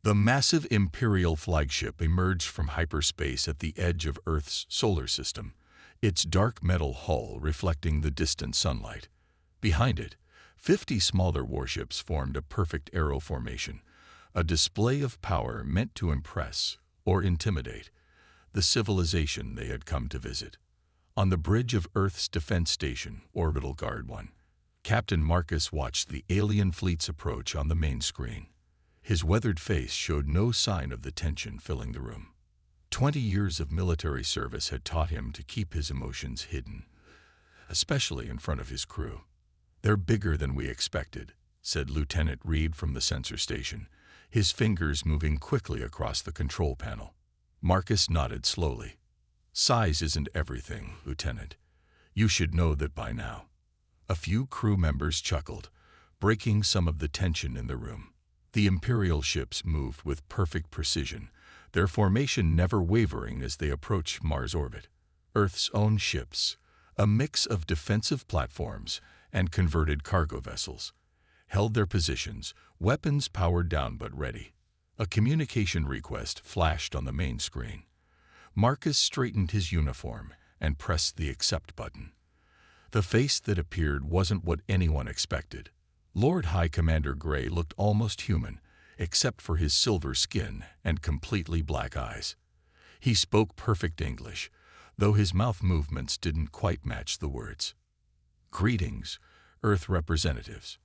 The massive Imperial flagship emerged from hyperspace at the edge of Earth's solar system, its dark metal hull reflecting the distant sunlight. Behind it, 50 smaller warships formed a perfect arrow formation, a display of power meant to impress or intimidate the civilization they had come to visit. On the bridge of Earth's defense station, Orbital Guard 1, Captain Marcus watched the alien fleet's approach on the main screen. His weathered face showed no sign of the tension filling the room. 20 years of military service had taught him to keep his emotions hidden, especially in front of his crew. "They're bigger than we expected," said Lieutenant Reed from the sensor station, his fingers moving quickly across the control panel. Marcus nodded slowly. "Size isn't everything, Lieutenant. You should know that by now." A few crew members chuckled, breaking some of the tension in the room. The Imperial ships moved with perfect precision, their formation never wavering as they approached Mars orbit. Earth's own ships, a mix of defensive platforms and converted cargo vessels, held their positions, weapons powered down but ready. A communication request flashed on the main screen. Marcus straightened his uniform and pressed the accept button. The face that appeared wasn't what anyone expected. Lord High Commander Gray looked almost human, except for his silver skin and completely black eyes. He spoke perfect English, though his mouth movements didn't quite match the words. "Greetings, Earth representatives.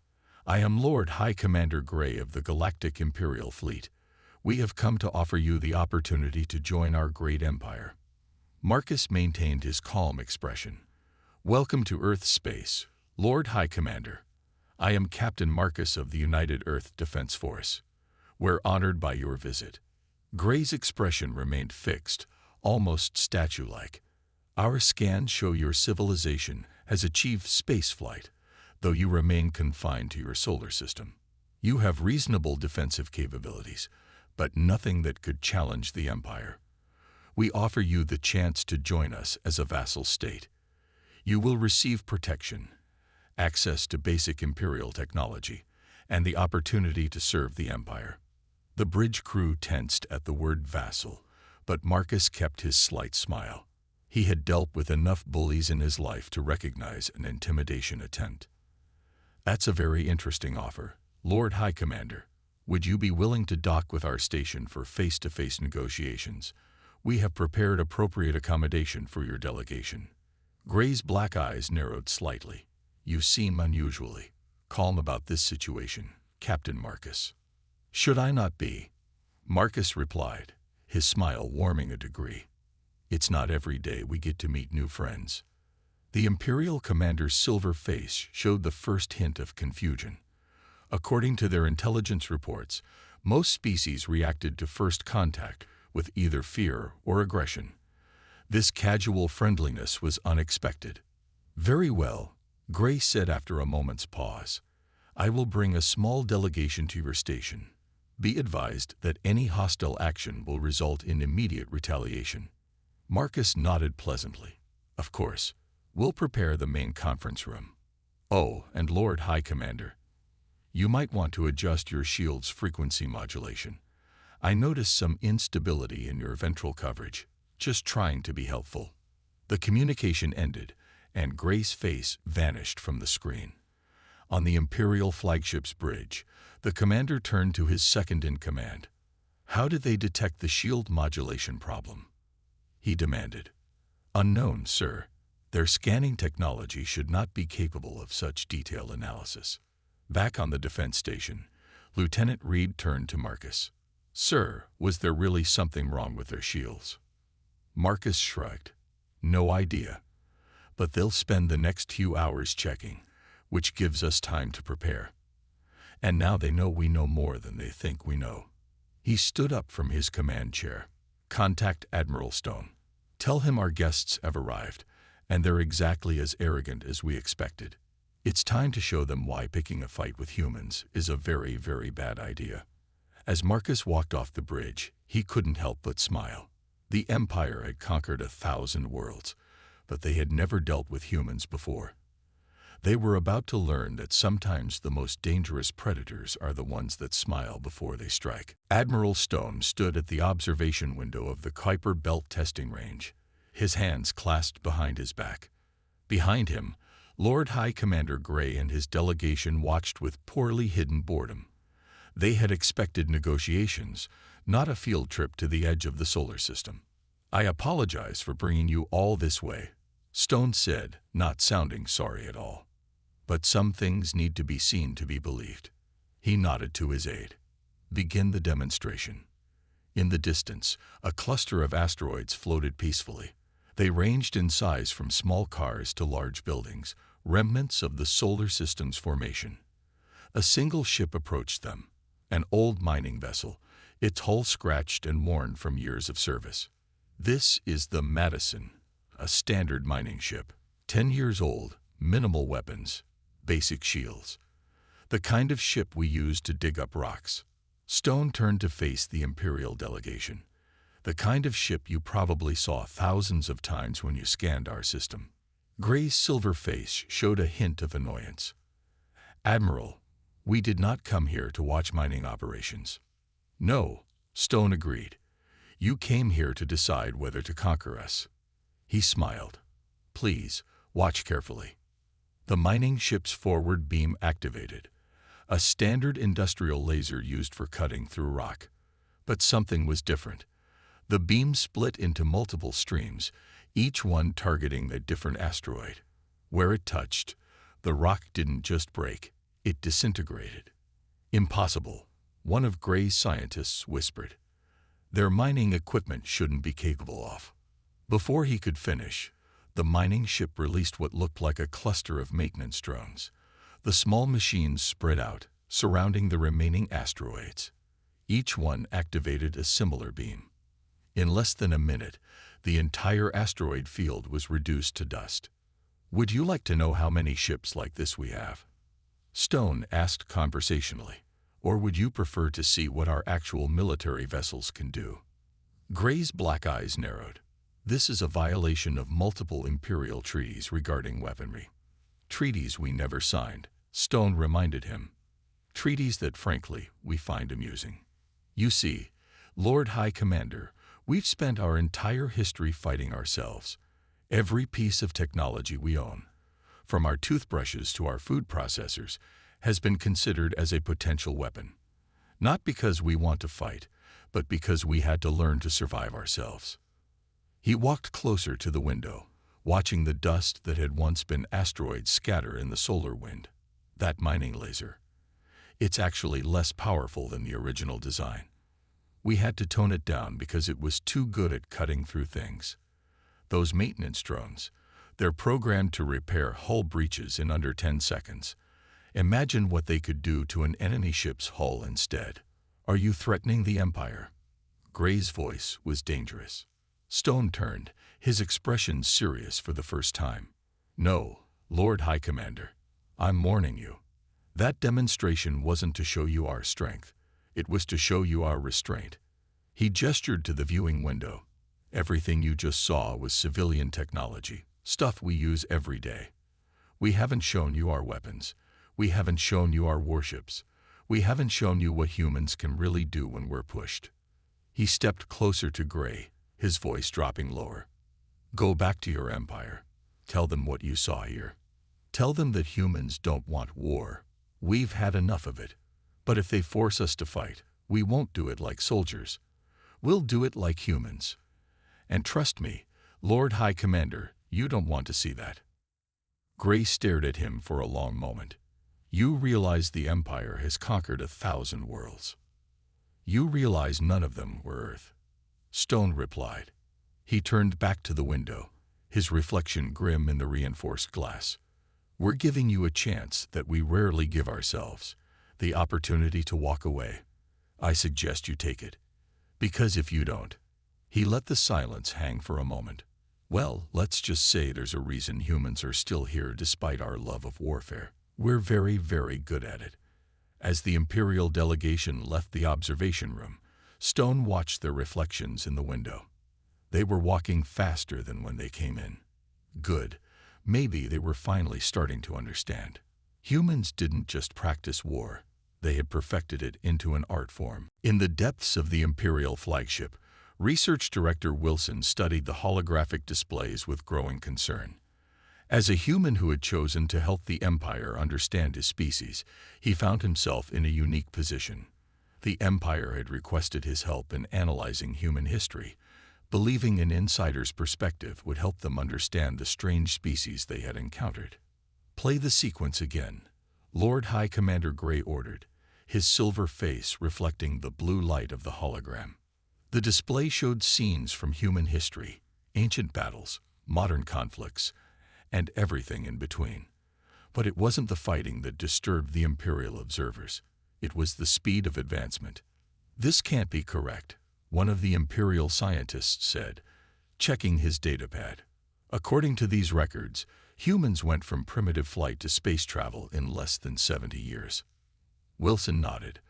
I am Lord High Commander Gray of the Galactic Imperial Fleet. We have come to offer you the opportunity to join our great empire." Marcus maintained his calm expression. "Welcome to Earth space, Lord High Commander. I am Captain Marcus of the United Earth Defense Force. We're honored by your visit." Gray's expression remained fixed, almost statue-like. "Our scans show your civilization has achieved spaceflight, though you remain confined to your solar system. You have reasonable defensive capabilities, but nothing that could challenge the Empire. We offer you the chance to join us as a vassal state. You will receive protection, access to basic Imperial technology, and the opportunity to serve the Empire." The bridge crew tensed at the word vassal, but Marcus kept his slight smile. He had dealt with enough bullies in his life to recognize an intimidation attempt. "That's a very interesting offer, Lord High Commander. Would you be willing to dock with our station for face-to-face negotiations? We have prepared appropriate accommodation for your delegation." Gray's black eyes narrowed slightly. "You seem unusually calm about this situation, Captain Marcus." "Should I not be?" Marcus replied, his smile warming a degree. "It's not every day we get to meet new friends." The Imperial commander's silver face showed the first hint of confusion. According to their intelligence reports, most species reacted to first contact with either fear or aggression. This casual friendliness was unexpected. "Very well," Gray said after a moment's pause. "I will bring a small delegation to your station. Be advised that any hostile action will result in immediate retaliation." Marcus nodded pleasantly. "Of course, we'll prepare the main conference room. Oh, and Lord High Commander, you might want to adjust your shield's frequency modulation. I noticed some instability in your ventral coverage. Just trying to be helpful." The communication ended, and Gray's face vanished from the screen. On the Imperial flagship's bridge, the commander turned to his second-in-command. "How did they detect the shield modulation problem?" he demanded. "Unknown, sir. Their scanning technology should not be capable of such detailed analysis." Back on the defense station, Lieutenant Reed turned to Marcus. "Sir, was there really something wrong with their shields?" Marcus shrugged. "No idea. But they'll spend the next few hours checking, which gives us time to prepare. And now they know we know more than they think we know." He stood up from his command chair. "Contact Admiral Stone. Tell him our guests have arrived, and they're exactly as arrogant as we expected. It's time to show them why picking a fight with humans is a very, very bad idea." As Marcus walked off the bridge, he couldn't help but smile. The Empire had conquered 1,000 worlds, but they had never dealt with humans before. They were about to learn that sometimes the most dangerous predators are the ones that smile before they strike. Admiral Stone stood at the observation window of the Kuiper Belt testing range, his hands clasped behind his back. Behind him, Lord High Commander Gray and his delegation watched with poorly hidden boredom. They had expected negotiations, not a field trip to the edge of the solar system. "I apologize for bringing you all this way," Stone said, not sounding sorry at all. "But some things need to be seen to be believed." He nodded to his aide. "Begin the demonstration." In the distance, a cluster of asteroids floated peacefully. They ranged in size from small cars to large buildings, remnants of the solar system's formation. A single ship approached them, an old mining vessel, its hull scratched and worn from years of service. This is the Madison, a standard mining ship, 10 years old, minimal weapons, basic shields. The kind of ship we use to dig up rocks. Stone turned to face the Imperial delegation. The kind of ship you probably saw thousands of times when you scanned our system. Gray's silver face showed a hint of annoyance. "Admiral, we did not come here to watch mining operations." "No," Stone agreed. "You came here to decide whether to conquer us." He smiled. "Please, watch carefully." The mining ship's forward beam activated, a standard industrial laser used for cutting through rock. But something was different. The beam split into multiple streams, each one targeting a different asteroid. Where it touched, the rock didn't just break, it disintegrated. "Impossible," one of Gray's scientists whispered. "Their mining equipment shouldn't be capable of." Before he could finish, the mining ship released what looked like a cluster of maintenance drones. The small machines spread out, surrounding the remaining asteroids. Each one activated a similar beam. In less than a minute, the entire asteroid field was reduced to dust. "Would you like to know how many ships like this we have?" Stone asked conversationally. "Or would you prefer to see what our actual military vessels can do?" Gray's black eyes narrowed. "This is a violation of multiple Imperial treaties regarding weaponry." "Treaties we never signed," Stone reminded him. "Treaties that, frankly, we find amusing. You see, Lord High Commander, we've spent our entire history fighting ourselves. Every piece of technology we own, from our toothbrushes to our food processors, has been considered as a potential weapon. Not because we want to fight, but because we had to learn to survive ourselves." He walked closer to the window, watching the dust that had once been asteroids scatter in the solar wind. "That mining laser. It's actually less powerful than the original design. We had to tone it down because it was too good at cutting through things. Those maintenance drones, they're programmed to repair hull breaches in under 10 seconds. Imagine what they could do to an enemy ship's hull instead. Are you threatening the Empire?" Gray's voice was dangerous. Stone turned, his expression serious for the first time. "No, Lord High Commander. I'm warning you. That demonstration wasn't to show you our strength. It was to show you our restraint." He gestured to the viewing window. "Everything you just saw was civilian technology, stuff we use every day. We haven't shown you our weapons. We haven't shown you our warships. We haven't shown you what humans can really do when we're pushed." He stepped closer to Gray, his voice dropping lower. "Go back to your empire. Tell them what you saw here. Tell them that humans don't want war. We've had enough of it. But if they force us to fight, we won't do it like soldiers. We'll do it like humans. And trust me, Lord High Commander, you don't want to see that." Gray stared at him for a long moment. "You realize the Empire has conquered 1,000 worlds. You realize none of them were Earth." Stone replied. He turned back to the window, his reflection grim in the reinforced glass. "We're giving you a chance that we rarely give ourselves, the opportunity to walk away. I suggest you take it. Because if you don't—" He let the silence hang for a moment. "Well, let's just say there's a reason humans are still here despite our love of warfare. We're very, very good at it." As the Imperial delegation left the observation room, Stone watched their reflections in the window. They were walking faster than when they came in. "Good. Maybe they were finally starting to understand. Humans didn't just practice war, they had perfected it into an art form. In the depths of the Imperial flagship, Research Director Wilson studied the holographic displays with growing concern. As a human who had chosen to help the Empire understand his species, he found himself in a unique position. The Empire had requested his help in analyzing human history, believing an insider's perspective would help them understand the strange species they had encountered. "Play the sequence again," Lord High Commander Gray ordered, his silver face reflecting the blue light of the hologram. The display showed scenes from human history, ancient battles, modern conflicts, and everything in between. But it wasn't the fighting that disturbed the Imperial observers. It was the speed of advancement. "This can't be correct," one of the Imperial scientists said, checking his datapad. "According to these records, humans went from primitive flight to space travel in less than 70 years. Wilson nodded.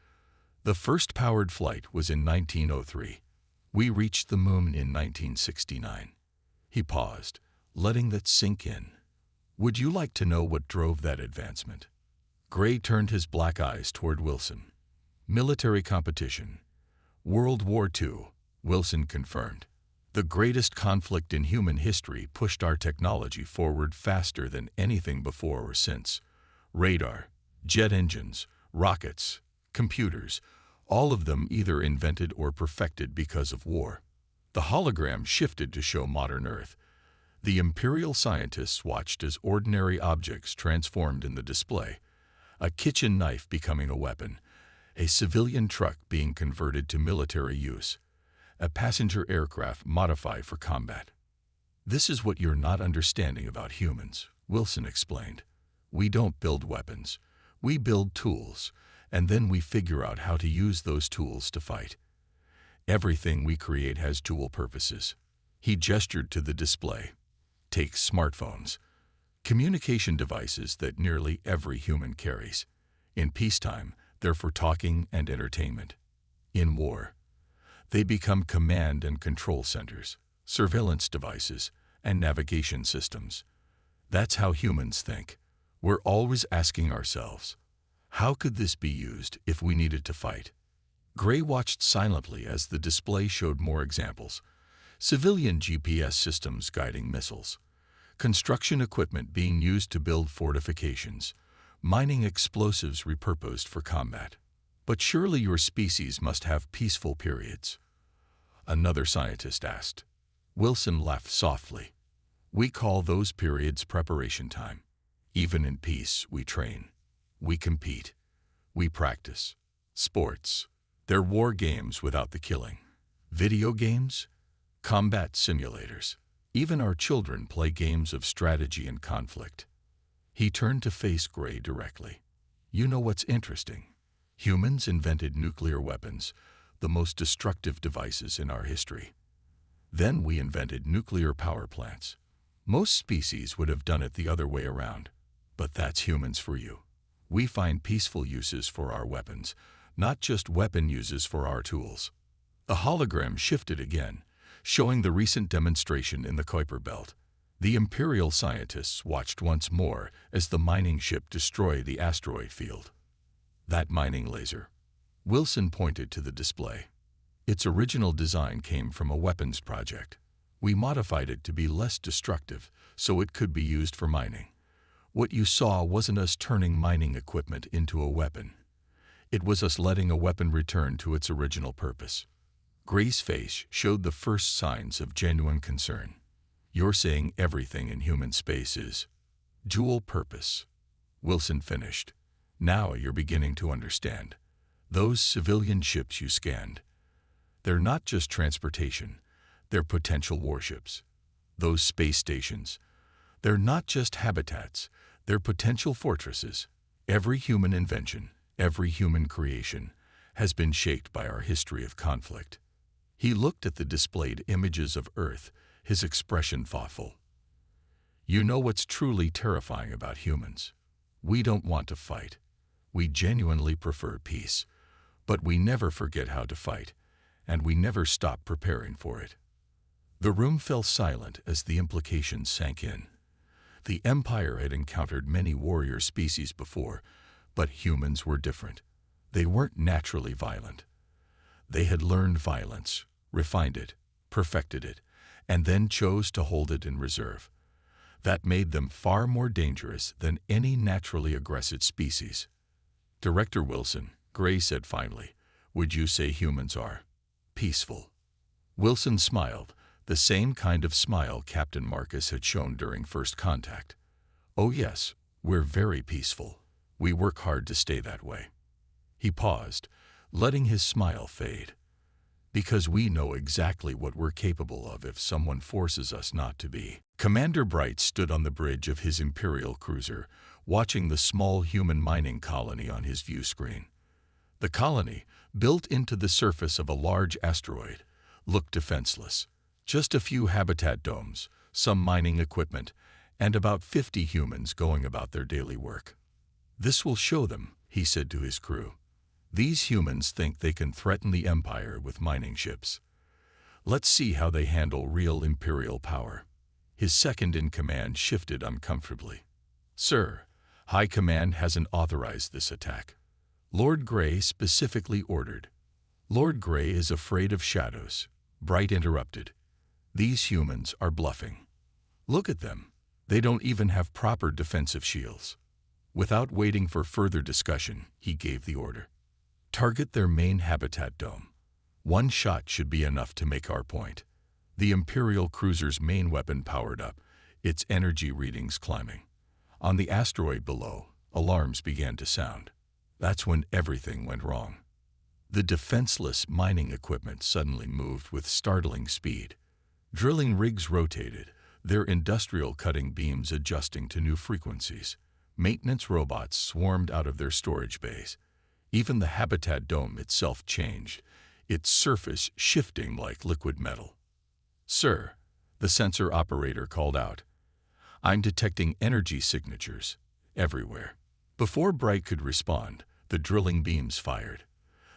"The first powered flight was in 1903. We reached the moon in 1969. He paused, letting that sink in. "Would you like to know what drove that advancement?" Gray turned his black eyes toward Wilson. "Military competition. World War II, Wilson confirmed. "The greatest conflict in human history pushed our technology forward faster than anything before or since. Radar, jet engines, rockets, computers, all of them either invented or perfected because of war." The hologram shifted to show modern Earth. The Imperial scientists watched as ordinary objects transformed in the display. A kitchen knife becoming a weapon, a civilian truck being converted to military use, a passenger aircraft modified for combat. "This is what you're not understanding about humans," Wilson explained. "We don't build weapons. We build tools, and then we figure out how to use those tools to fight. Everything we create has dual purposes." He gestured to the display. "Take smartphones, communication devices that nearly every human carries. In peacetime, they're for talking and entertainment. In war, they become command and control centers, surveillance devices, and navigation systems. That's how humans think. We're always asking ourselves, how could this be used if we needed to fight?" Gray watched silently as the display showed more examples. Civilian GPS systems guiding missiles, construction equipment being used to build fortifications, mining explosives repurposed for combat. "But surely your species must have peaceful periods?" another scientist asked. Wilson laughed softly. "We call those periods preparation time. Even in peace, we train. We compete. We practice. Sports. They're war games without the killing. Video games? Combat simulators. Even our children play games of strategy and conflict." He turned to face Gray directly. "You know what's interesting? Humans invented nuclear weapons, the most destructive devices in our history. Then we invented nuclear power plants. Most species would have done it the other way around. But that's humans for you. We find peaceful uses for our weapons, not just weapon uses for our tools." The hologram shifted again, showing the recent demonstration in the Kuiper Belt. The Imperial scientists watched once more as the mining ship destroyed the asteroid field. "That mining laser." Wilson pointed to the display. "Its original design came from a weapons project. We modified it to be less destructive so it could be used for mining. What you saw wasn't us turning mining equipment into a weapon. It was us letting a weapon return to its original purpose." Gray's face showed the first signs of genuine concern. "You're saying everything in human space is dual purpose," Wilson finished. "Now you're beginning to understand. Those civilian ships you scanned, they're not just transportation, they're potential warships. Those space stations, they're not just habitats, they're potential fortresses. Every human invention, every human creation, has been shaped by our history of conflict." He looked at the displayed images of Earth, his expression thoughtful. "You know what's truly terrifying about humans? We don't want to fight. We genuinely prefer peace. But we never forget how to fight, and we never stop preparing for it." The room fell silent as the implications sank in. The Empire had encountered many warrior species before, but humans were different. They weren't naturally violent. They had learned violence, refined it, perfected it, and then chose to hold it in reserve. That made them far more dangerous than any naturally aggressive species. Director Wilson, Gray said finally, "Would you say humans are peaceful?" Wilson smiled, the same kind of smile Captain Marcus had shown during first contact. "Oh yes, we're very peaceful. We work hard to stay that way." He paused, letting his smile fade. "Because we know exactly what we're capable of if someone forces us not to be." Commander Bright stood on the bridge of his Imperial cruiser, watching the small human mining colony on his view screen. The colony, built into the surface of a large asteroid, looked defenseless. Just a few habitat domes, some mining equipment, and about 50 humans going about their daily work. "This will show them," he said to his crew. "These humans think they can threaten the Empire with mining ships. Let's see how they handle real Imperial power." His second-in-command shifted uncomfortably. "Sir, High Command hasn't authorized this attack." Lord Gray specifically ordered. "Lord Gray is afraid of shadows," Bright interrupted. "These humans are bluffing. Look at them. They don't even have proper defensive shields." Without waiting for further discussion, he gave the order. "Target their main habitat dome. One shot should be enough to make our point." The Imperial cruiser's main weapon powered up, its energy readings climbing. On the asteroid below, alarms began to sound. That's when everything went wrong. The defenseless mining equipment suddenly moved with startling speed. Drilling rigs rotated, their industrial cutting beams adjusting to new frequencies. Maintenance robots swarmed out of their storage bays. Even the habitat dome itself changed, its surface shifting like liquid metal. "Sir," the sensor operator called out, "I'm detecting energy signatures everywhere." Before Bright could respond, the drilling beams fired.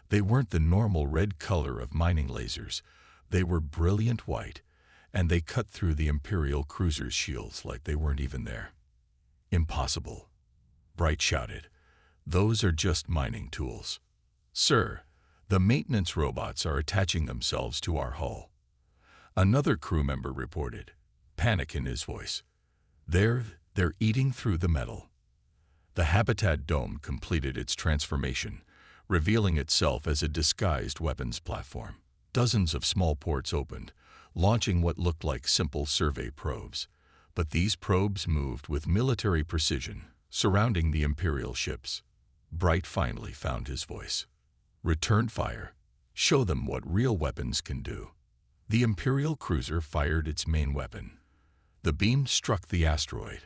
They weren't the normal red color of mining lasers. They were brilliant white, and they cut through the Imperial cruiser's shields like they weren't even there. "Impossible," Bright shouted. "Those are just mining tools." "Sir, the maintenance robots are attaching themselves to our hull." Another crew member reported, panic in his voice. They're eating through the metal." The habitat dome completed its transformation, revealing itself as a disguised weapons platform. Dozens of small ports opened, launching what looked like simple survey probes. But these probes moved with military precision, surrounding the Imperial ships. Bright finally found his voice. "Return fire. Show them what real weapons can do." The Imperial cruiser fired its main weapon. The beam struck the asteroid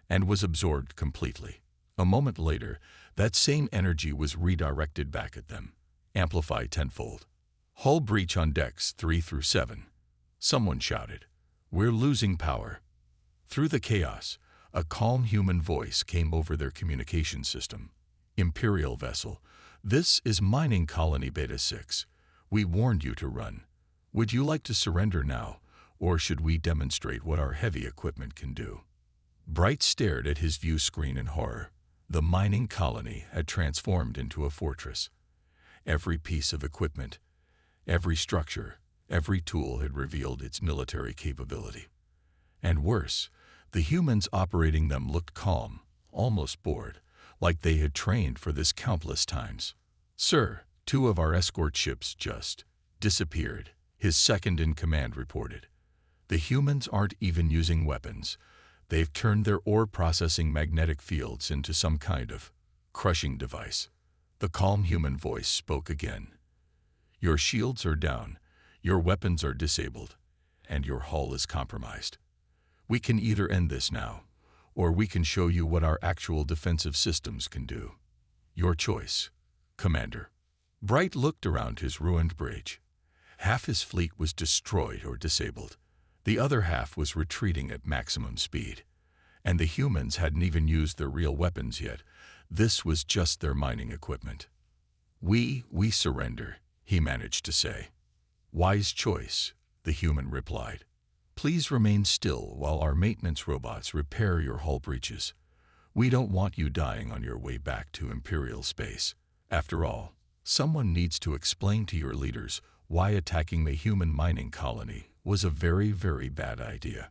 and was absorbed completely. A moment later, that same energy was redirected back at them, amplified tenfold. "Hull breach on decks 3 through 7. Someone shouted. "We're losing power." Through the chaos, a calm human voice came over their communication system. "Imperial vessel, this is Mining Colony Beta 6. We warned you to run. Would you like to surrender now, or should we demonstrate what our heavy equipment can do?" Bright stared at his view screen in horror. The mining colony had transformed into a fortress. Every piece of equipment, every structure, every tool had revealed its military capability. And worse, the humans operating them looked calm, almost bored, like they had trained for this countless times. "Sir, 2 of our escort ships just disappeared," his second-in-command reported. "The humans aren't even using weapons. They've turned their ore-processing magnetic fields into some kind of crushing device." The calm human voice spoke again. "Your shields are down, your weapons are disabled, and your hull is compromised. We can either end this now, or we can show you what our actual defensive systems can do. Your choice, Commander." Bright looked around his ruined bridge. Half his fleet was destroyed or disabled. The other half was retreating at maximum speed. And the humans hadn't even used their real weapons yet. This was just their mining equipment. We surrender," he managed to say. "Wise choice," the human replied. Please remain still while our maintenance robots repair your hull breaches. We don't want you dying on your way back to Imperial space. After all, someone needs to explain to your leaders why attacking the human mining colony was a very, very bad idea.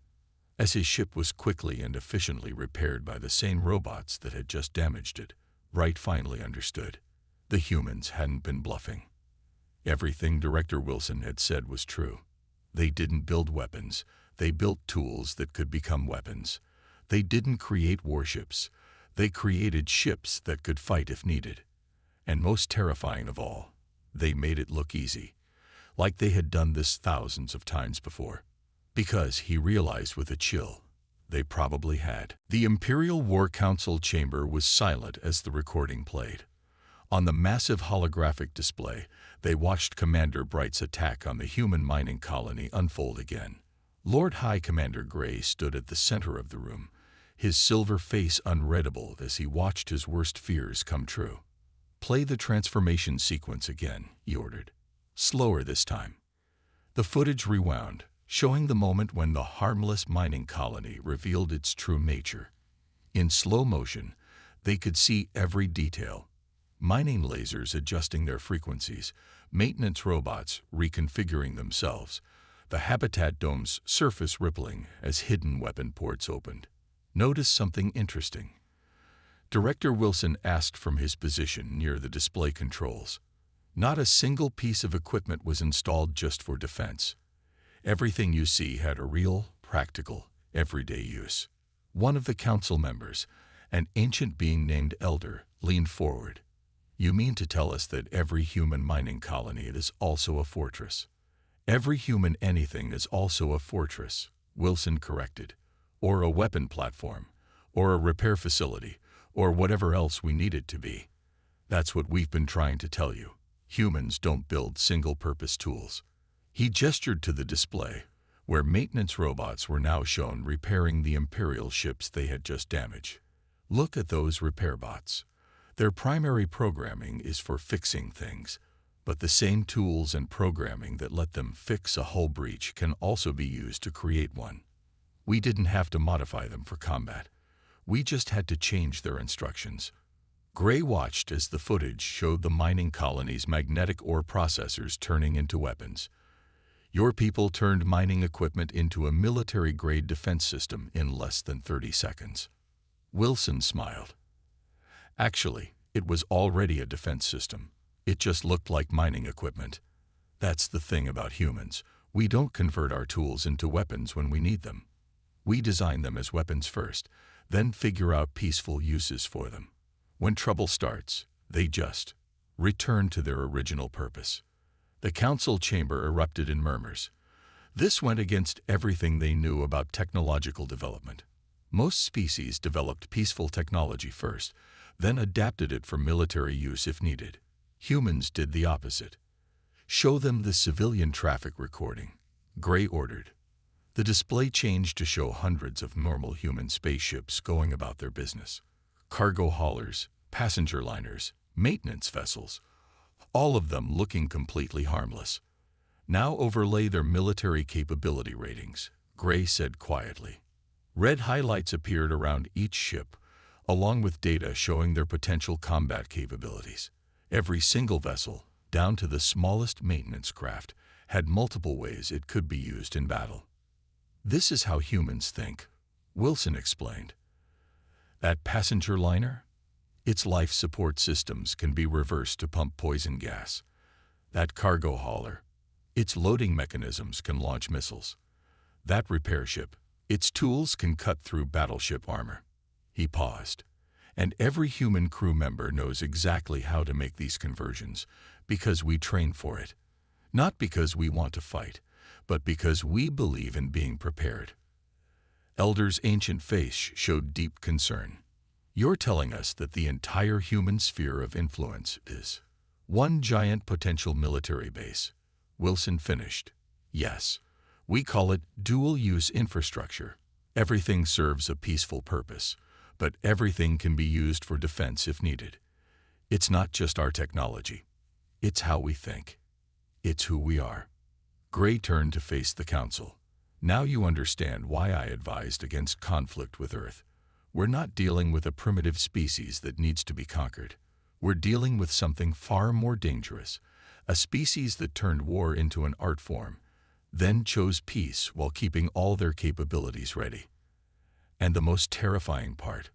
As his ship was quickly and efficiently repaired by the same robots that had just damaged it, Wright finally understood. The humans hadn't been bluffing. Everything Director Wilson had said was true. They didn't build weapons. They built tools that could become weapons. They didn't create warships. They created ships that could fight if needed. And most terrifying of all, they made it look easy, like they had done this thousands of times before. Because, he realized with a chill, they probably had. The Imperial War Council chamber was silent as the recording played. On the massive holographic display, they watched Commander Bright's attack on the human mining colony unfold again. Lord High Commander Gray stood at the center of the room, his silver face unreadable as he watched his worst fears come true. "Play the transformation sequence again," he ordered. "Slower this time." The footage rewound, showing the moment when the harmless mining colony revealed its true nature. In slow motion, they could see every detail. Mining lasers adjusting their frequencies, maintenance robots reconfiguring themselves, the habitat dome's surface rippling as hidden weapon ports opened. Notice something interesting. Director Wilson asked from his position near the display controls. Not a single piece of equipment was installed just for defense. Everything you see had a real, practical, everyday use. One of the council members, an ancient being named Elder, leaned forward. "You mean to tell us that every human mining colony is also a fortress?" "Every human anything is also a fortress," Wilson corrected. "Or a weapon platform, or a repair facility, or whatever else we need it to be. That's what we've been trying to tell you. Humans don't build single-purpose tools." He gestured to the display, where maintenance robots were now shown repairing the Imperial ships they had just damaged. "Look at those repair bots. Their primary programming is for fixing things, but the same tools and programming that let them fix a hull breach can also be used to create one. We didn't have to modify them for combat. We just had to change their instructions." Gray watched as the footage showed the mining colony's magnetic ore processors turning into weapons. "Your people turned mining equipment into a military-grade defense system in less than 30 seconds. Wilson smiled. "Actually, it was already a defense system. It just looked like mining equipment. That's the thing about humans. We don't convert our tools into weapons when we need them. We design them as weapons first, then figure out peaceful uses for them. When trouble starts, they just return to their original purpose." The council chamber erupted in murmurs. This went against everything they knew about technological development. Most species developed peaceful technology first, then adapted it for military use if needed. Humans did the opposite. "Show them the civilian traffic recording," Gray ordered. The display changed to show hundreds of normal human spaceships going about their business. Cargo haulers, passenger liners, maintenance vessels, all of them looking completely harmless. "Now overlay their military capability ratings," Gray said quietly. Red highlights appeared around each ship, along with data showing their potential combat capabilities. Every single vessel, down to the smallest maintenance craft, had multiple ways it could be used in battle. "This is how humans think," Wilson explained. "That passenger liner? Its life support systems can be reversed to pump poison gas. That cargo hauler, its loading mechanisms can launch missiles. That repair ship, its tools can cut through battleship armor." He paused. "And every human crew member knows exactly how to make these conversions, because we train for it. Not because we want to fight, but because we believe in being prepared." Elder's ancient face showed deep concern. "You're telling us that the entire human sphere of influence is one giant potential military base?" Wilson finished. "Yes. We call it dual-use infrastructure. Everything serves a peaceful purpose, but everything can be used for defense if needed. It's not just our technology. It's how we think. It's who we are." Gray turned to face the council. Now you understand why I advised against conflict with Earth. We're not dealing with a primitive species that needs to be conquered. We're dealing with something far more dangerous, a species that turned war into an art form, then chose peace while keeping all their capabilities ready. And the most terrifying part,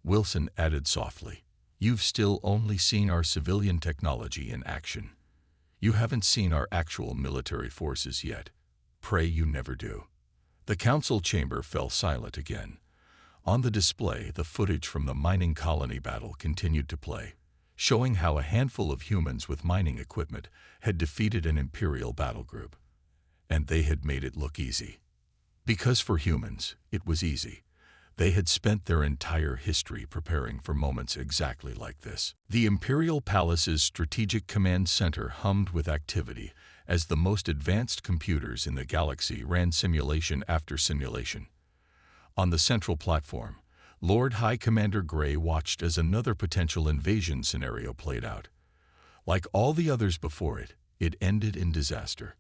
Wilson added softly, you've still only seen our civilian technology in action. You haven't seen our actual military forces yet. Pray you never do. The council chamber fell silent again. On the display, the footage from the mining colony battle continued to play, showing how a handful of humans with mining equipment had defeated an Imperial battle group. And they had made it look easy. Because for humans, it was easy. They had spent their entire history preparing for moments exactly like this. The Imperial Palace's Strategic Command Center hummed with activity as the most advanced computers in the galaxy ran simulation after simulation. On the central platform, Lord High Commander Gray watched as another potential invasion scenario played out. Like all the others before it, it ended in disaster.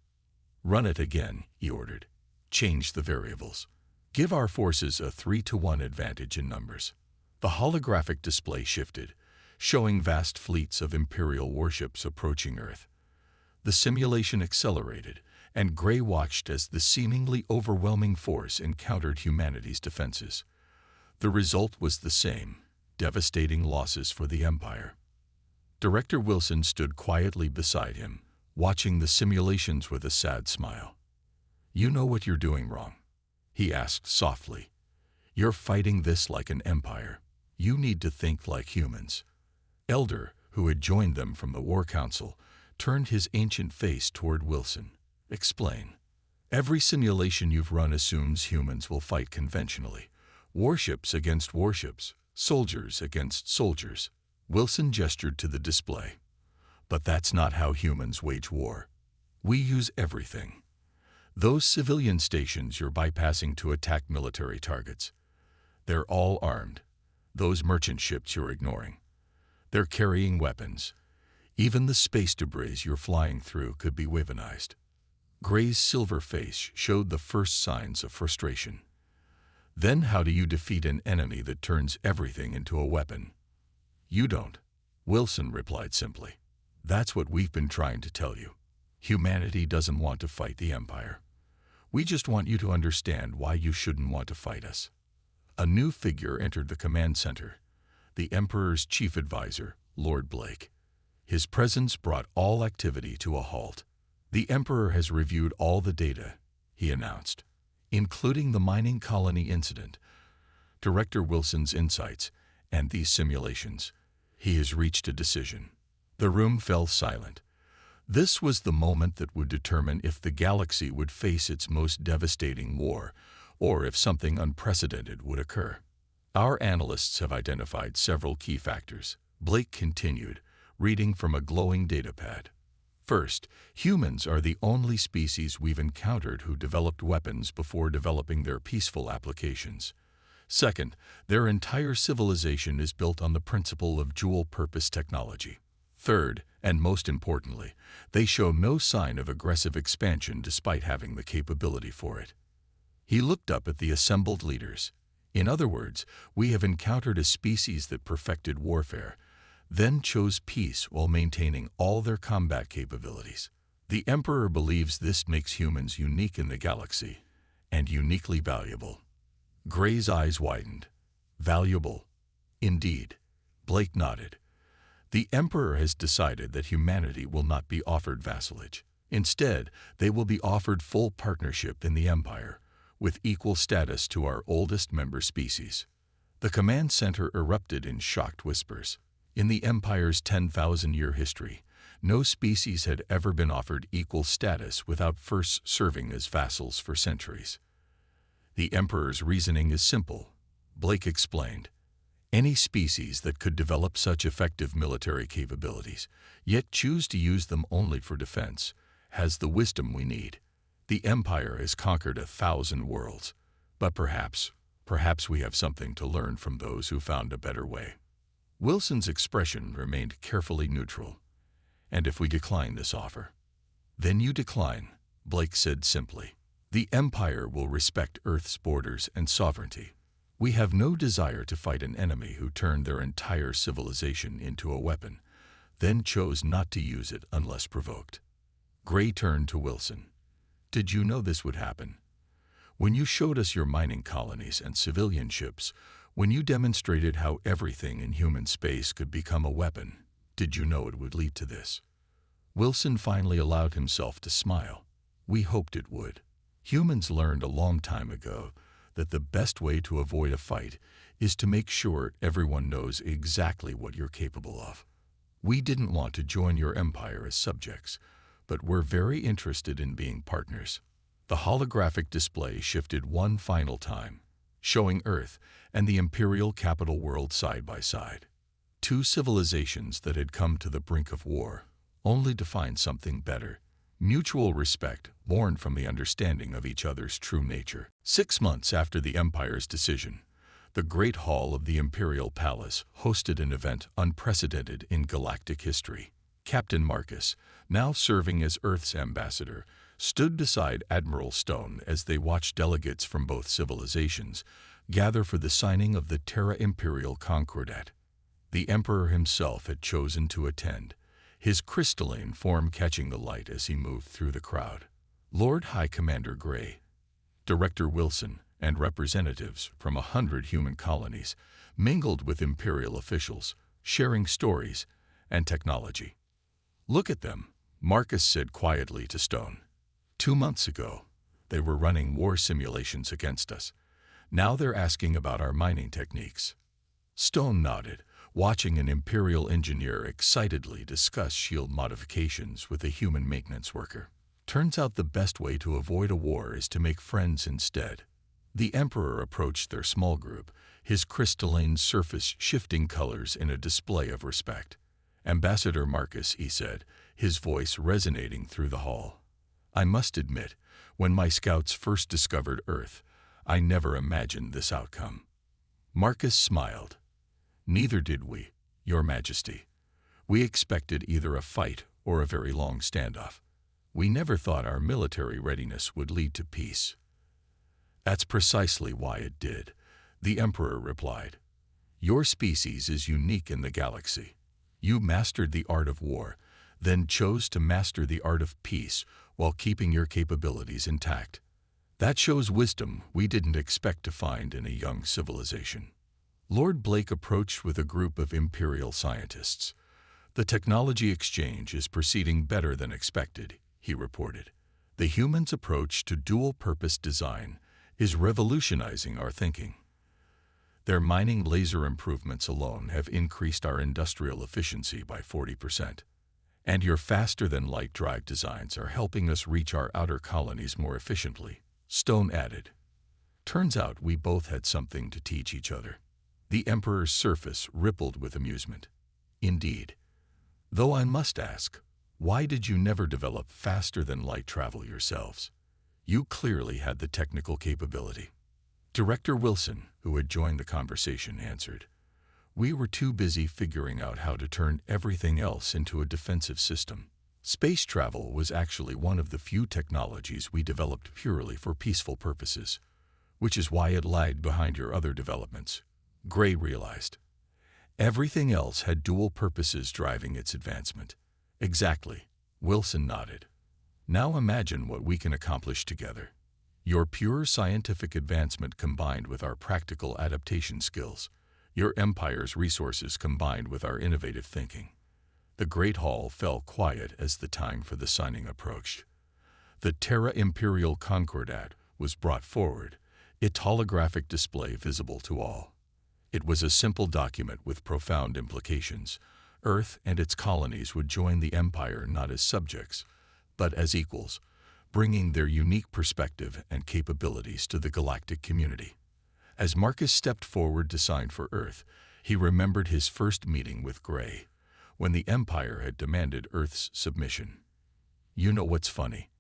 Run it again, he ordered. Change the variables. Give our forces a 3-to-1 advantage in numbers. The holographic display shifted, showing vast fleets of Imperial warships approaching Earth. The simulation accelerated, and Gray watched as the seemingly overwhelming force encountered humanity's defenses. The result was the same, devastating losses for the Empire. Director Wilson stood quietly beside him, watching the simulations with a sad smile. You know what you're doing wrong, he asked softly. You're fighting this like an empire. You need to think like humans. Elder, who had joined them from the War Council, turned his ancient face toward Wilson. Explain. Every simulation you've run assumes humans will fight conventionally. Warships against warships, soldiers against soldiers. Wilson gestured to the display. But that's not how humans wage war. We use everything. Those civilian stations you're bypassing to attack military targets, they're all armed. Those merchant ships you're ignoring, they're carrying weapons. Even the space debris you're flying through could be weaponized. Gray's silver face showed the first signs of frustration. Then how do you defeat an enemy that turns everything into a weapon? You don't, Wilson replied simply. That's what we've been trying to tell you. Humanity doesn't want to fight the Empire. We just want you to understand why you shouldn't want to fight us. A new figure entered the command center, the Emperor's chief advisor, Lord Blake. His presence brought all activity to a halt. The Emperor has reviewed all the data, he announced, including the mining colony incident, Director Wilson's insights, and these simulations. He has reached a decision. The room fell silent. This was the moment that would determine if the galaxy would face its most devastating war, or if something unprecedented would occur. Our analysts have identified several key factors, Blake continued, reading from a glowing datapad. First, humans are the only species we've encountered who developed weapons before developing their peaceful applications. Second, their entire civilization is built on the principle of dual-purpose technology. Third, and most importantly, they show no sign of aggressive expansion despite having the capability for it. He looked up at the assembled leaders. In other words, we have encountered a species that perfected warfare, then chose peace while maintaining all their combat capabilities. The Emperor believes this makes humans unique in the galaxy, and uniquely valuable. Gray's eyes widened. Valuable? Indeed. Blake nodded. The Emperor has decided that humanity will not be offered vassalage. Instead, they will be offered full partnership in the Empire, with equal status to our oldest member species. The command center erupted in shocked whispers. In the Empire's 10,000-year history, no species had ever been offered equal status without first serving as vassals for centuries. The Emperor's reasoning is simple, Blake explained. Any species that could develop such effective military capabilities, yet choose to use them only for defense, has the wisdom we need. The Empire has conquered 1,000 worlds, but perhaps we have something to learn from those who found a better way. Wilson's expression remained carefully neutral. And if we decline this offer? Then you decline, Blake said simply. The Empire will respect Earth's borders and sovereignty. We have no desire to fight an enemy who turned their entire civilization into a weapon, then chose not to use it unless provoked. Gray turned to Wilson. Did you know this would happen? When you showed us your mining colonies and civilian ships, when you demonstrated how everything in human space could become a weapon, did you know it would lead to this? Wilson finally allowed himself to smile. We hoped it would. Humans learned a long time ago that the best way to avoid a fight is to make sure everyone knows exactly what you're capable of. We didn't want to join your empire as subjects, but we're very interested in being partners. The holographic display shifted one final time, showing Earth and the Imperial capital world side by side. Two civilizations that had come to the brink of war, only to find something better. Mutual respect born from the understanding of each other's true nature. 6 months after the Empire's decision, the Great Hall of the Imperial Palace hosted an event unprecedented in galactic history. Captain Marcus, now serving as Earth's ambassador, stood beside Admiral Stone as they watched delegates from both civilizations gather for the signing of the Terra Imperial Concordat. The Emperor himself had chosen to attend, his crystalline form catching the light as he moved through the crowd. Lord High Commander Gray, Director Wilson, and representatives from 100 human colonies mingled with Imperial officials, sharing stories and technology. Look at them, Marcus said quietly to Stone. 2 months ago, they were running war simulations against us. Now they're asking about our mining techniques. Stone nodded, watching an Imperial engineer excitedly discuss shield modifications with a human maintenance worker. Turns out the best way to avoid a war is to make friends instead. The Emperor approached their small group, his crystalline surface shifting colors in a display of respect. Ambassador Marcus, he said, his voice resonating through the hall. I must admit, when my scouts first discovered Earth, I never imagined this outcome. Marcus smiled. Neither did we, Your Majesty. We expected either a fight or a very long standoff. We never thought our military readiness would lead to peace. That's precisely why it did, the Emperor replied. Your species is unique in the galaxy. You mastered the art of war, then chose to master the art of peace while keeping your capabilities intact. That shows wisdom we didn't expect to find in a young civilization. Lord Blake approached with a group of Imperial scientists. The technology exchange is proceeding better than expected, he reported. The humans' approach to dual-purpose design is revolutionizing our thinking. Their mining laser improvements alone have increased our industrial efficiency by 40%. And your faster-than-light drive designs are helping us reach our outer colonies more efficiently, Stone added. Turns out we both had something to teach each other. The Emperor's surface rippled with amusement. Indeed. Though I must ask, why did you never develop faster-than-light travel yourselves? You clearly had the technical capability. Director Wilson, who had joined the conversation, answered. We were too busy figuring out how to turn everything else into a defensive system. Space travel was actually one of the few technologies we developed purely for peaceful purposes, which is why it lagged behind your other developments. Gray realized. Everything else had dual purposes driving its advancement. Exactly, Wilson nodded. Now imagine what we can accomplish together. Your pure scientific advancement combined with our practical adaptation skills, your empire's resources combined with our innovative thinking. The Great Hall fell quiet as the time for the signing approached. The Terra Imperial Concordat was brought forward, its holographic display visible to all. It was a simple document with profound implications. Earth and its colonies would join the Empire not as subjects, but as equals, bringing their unique perspective and capabilities to the galactic community. As Marcus stepped forward to sign for Earth, he remembered his first meeting with Gray, when the Empire had demanded Earth's submission. You know what's funny?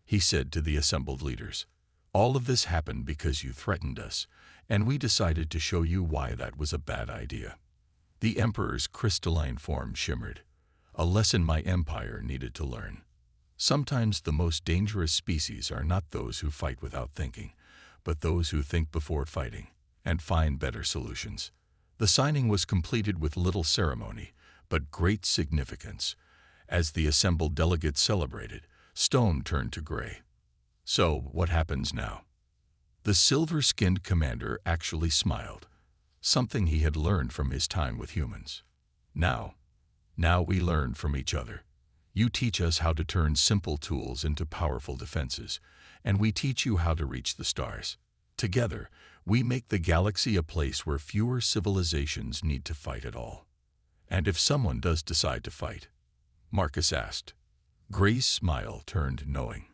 He said to the assembled leaders. All of this happened because you threatened us, and we decided to show you why that was a bad idea. The Emperor's crystalline form shimmered, a lesson my empire needed to learn. Sometimes the most dangerous species are not those who fight without thinking, but those who think before fighting and find better solutions. The signing was completed with little ceremony, but great significance. As the assembled delegates celebrated, Stone turned to Gray. "So, what happens now?" The silver-skinned commander actually smiled, something he had learned from his time with humans. Now we learn from each other. You teach us how to turn simple tools into powerful defenses, and we teach you how to reach the stars. Together, we make the galaxy a place where fewer civilizations need to fight at all. And if someone does decide to fight, Marcus asked. Gray's smile turned knowing.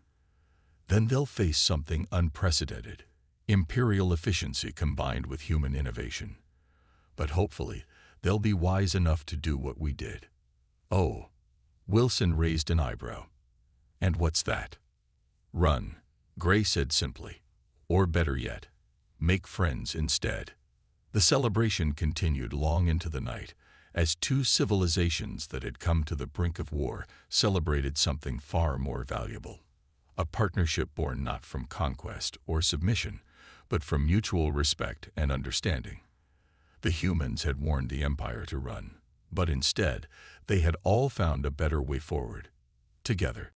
Then they'll face something unprecedented, imperial efficiency combined with human innovation. But hopefully, they'll be wise enough to do what we did. Oh, Wilson raised an eyebrow. And what's that? Run, Gray said simply. Or better yet, make friends instead. The celebration continued long into the night, as two civilizations that had come to the brink of war celebrated something far more valuable. A partnership born not from conquest or submission, but from mutual respect and understanding. The humans had warned the Empire to run, but instead, they had all found a better way forward, together.